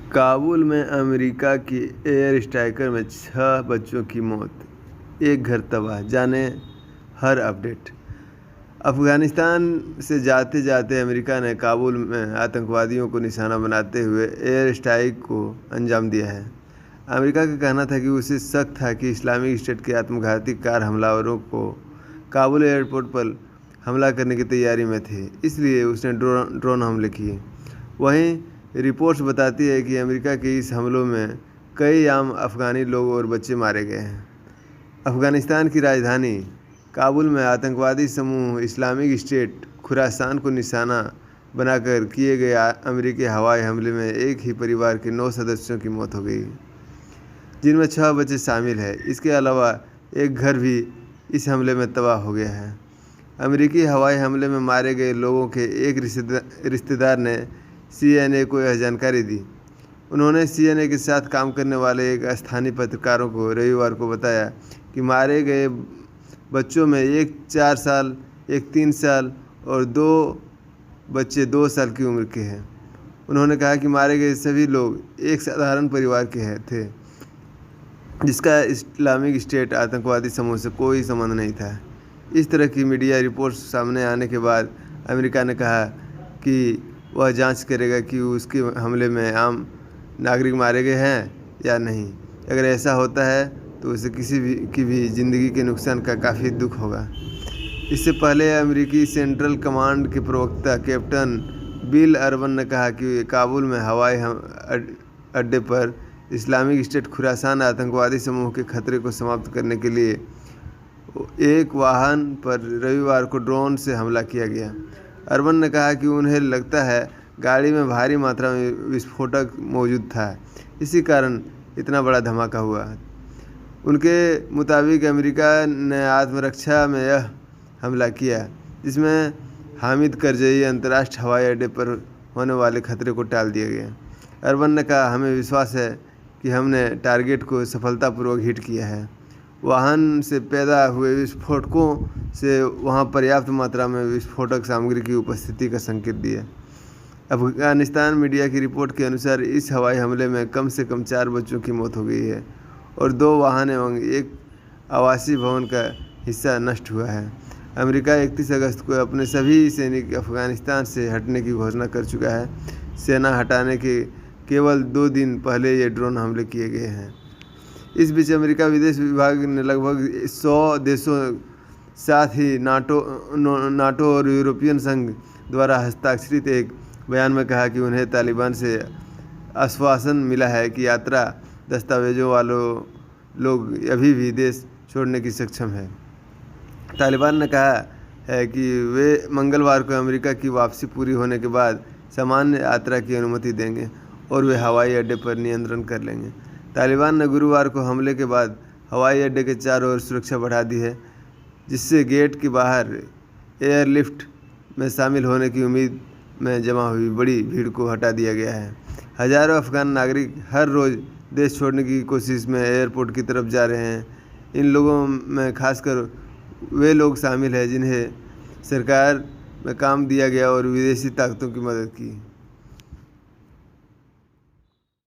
काबुल में अमेरिका की air striker में 6 बच्चों की मौत, एक घर तबाह, जाने हर अपडेट। अफगानिस्तान से जाते जाते अमेरिका ने काबुल में आतंकवादियों को निशाना बनाते हुए एयर स्ट्राइक को अंजाम दिया है। अमेरिका का कहना था कि उसे शक था कि इस्लामिक स्टेट के आत्मघाती कार हमलावरों को काबुल एयरपोर्ट पर हमला करने की तैयारी में थे, इसलिए उसने ड्रोन हमले किए। वहीं रिपोर्ट्स बताती है कि अमेरिका के इस हमलों में कई आम अफ़गानी लोग और बच्चे मारे गए हैं। अफ़गानिस्तान की राजधानी काबुल में आतंकवादी समूह इस्लामिक स्टेट खुरासान को निशाना बनाकर किए गए अमेरिकी हवाई हमले में एक ही परिवार के 9 सदस्यों की मौत हो गई, जिनमें 6 बच्चे शामिल हैं। इसके अलावा एक घर भी इस हमले में तबाह हो गया है। अमेरिकी हवाई हमले में मारे गए लोगों के एक रिश्तेदार ने CNN को यह जानकारी दी। उन्होंने CNN के साथ काम करने वाले एक स्थानीय पत्रकारों को रविवार को बताया कि मारे गए बच्चों में एक 4 साल, एक 3 साल और 2 बच्चे 2 साल की उम्र के हैं। उन्होंने कहा कि मारे गए सभी लोग एक साधारण परिवार के थे, जिसका इस्लामिक स्टेट आतंकवादी समूह से कोई संबंध नहीं था। इस तरह की मीडिया रिपोर्ट्स सामने आने के बाद अमेरिका ने कहा कि वह जांच करेगा कि उसके हमले में आम नागरिक मारे गए हैं या नहीं। अगर ऐसा होता है तो उसे किसी की भी ज़िंदगी के नुकसान का काफ़ी दुख होगा। इससे पहले अमेरिकी सेंट्रल कमांड के प्रवक्ता कैप्टन बिल अर्बन ने कहा कि काबुल में हवाई अड्डे पर इस्लामिक स्टेट खुरासान आतंकवादी समूह के खतरे को समाप्त करने के लिए एक वाहन पर रविवार को ड्रोन से हमला किया गया। अर्बन ने कहा कि उन्हें लगता है गाड़ी में भारी मात्रा में विस्फोटक मौजूद था, इसी कारण इतना बड़ा धमाका हुआ। उनके मुताबिक अमेरिका ने आत्मरक्षा में यह हमला किया, जिसमें हामिद करजई अंतर्राष्ट्रीय हवाई अड्डे पर होने वाले खतरे को टाल दिया गया। अर्बन ने कहा, हमें विश्वास है कि हमने टारगेट को सफलतापूर्वक हिट किया है। वाहन से पैदा हुए विस्फोटकों से वहां पर्याप्त मात्रा में विस्फोटक सामग्री की उपस्थिति का संकेत दिया। अफगानिस्तान मीडिया की रिपोर्ट के अनुसार इस हवाई हमले में कम से कम 4 बच्चों की मौत हो गई है और 2 वाहन एवं एक आवासीय भवन का हिस्सा नष्ट हुआ है। अमेरिका 31 अगस्त को अपने सभी सैनिक अफगानिस्तान से हटने की घोषणा कर चुका है। सेना हटाने के केवल 2 दिन पहले ये ड्रोन हमले किए गए हैं। इस बीच अमेरिका विदेश विभाग ने लगभग 100 देशों, साथ ही नाटो और यूरोपियन संघ द्वारा हस्ताक्षरित एक बयान में कहा कि उन्हें तालिबान से आश्वासन मिला है कि यात्रा दस्तावेजों वालों लोग अभी भी देश छोड़ने की सक्षम है। तालिबान ने कहा है कि वे मंगलवार को अमेरिका की वापसी पूरी होने के बाद सामान्य यात्रा की अनुमति देंगे और वे हवाई अड्डे पर नियंत्रण कर लेंगे। तालिबान ने गुरुवार को हमले के बाद हवाई अड्डे के चारों ओर सुरक्षा बढ़ा दी है, जिससे गेट के बाहर एयरलिफ्ट में शामिल होने की उम्मीद में जमा हुई बड़ी भीड़ को हटा दिया गया है। हजारों अफगान नागरिक हर रोज़ देश छोड़ने की कोशिश में एयरपोर्ट की तरफ जा रहे हैं। इन लोगों में खासकर वे लोग शामिल हैं जिन्हें सरकार में काम दिया गया और विदेशी ताकतों की मदद की।